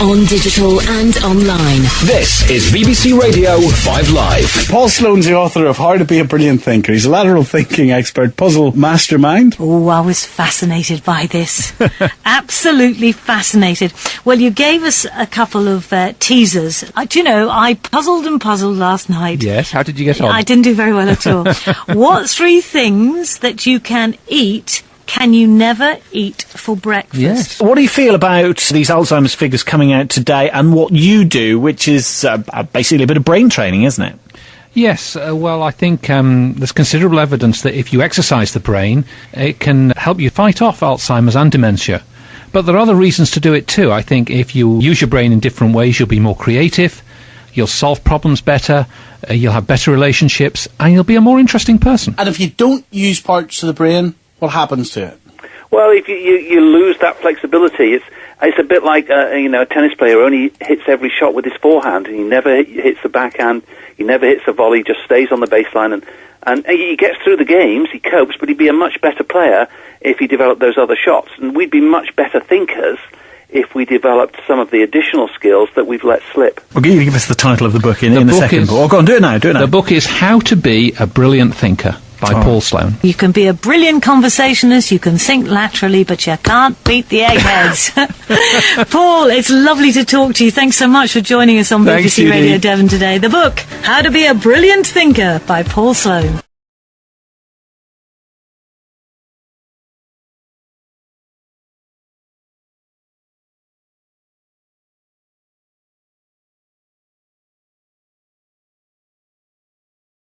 on digital and online. This is BBC Radio 5 Live. Paul Sloane's the author of How to Be a Brilliant Thinker. He's a lateral thinking expert, puzzle mastermind. Oh, I was fascinated by this. Absolutely fascinated. Well, you gave us a couple of teasers. Do you know, I puzzled and puzzled last night. Yes, how did you get on? I didn't do very well at all. What 3 things that you can eat can you never eat for breakfast? Yes. What do you feel about these Alzheimer's figures coming out today and what you do, which is basically a bit of brain training, isn't it? Yes, well, I think there's considerable evidence that if you exercise the brain, it can help you fight off Alzheimer's and dementia. But there are other reasons to do it too. I think if you use your brain in different ways, you'll be more creative, you'll solve problems better, you'll have better relationships, and you'll be a more interesting person. And if you don't use parts of the brain, what happens to it? Well, if you lose that flexibility, it's a bit like a tennis player who only hits every shot with his forehand, and he never hits the backhand, he never hits a volley, just stays on the baseline, and he gets through the games, he copes, but he'd be a much better player if he developed those other shots, and we'd be much better thinkers if we developed some of the additional skills that we've let slip. Well, give us the title of the book in a second. Go on, do it now. The book is How to Be a Brilliant Thinker by Paul Sloane. You can be a brilliant conversationalist, you can think laterally, but you can't beat the eggheads. Paul, it's lovely to talk to you. Thanks so much for joining us on BBC Radio Devon today. The book, How to Be a Brilliant Thinker by Paul Sloane.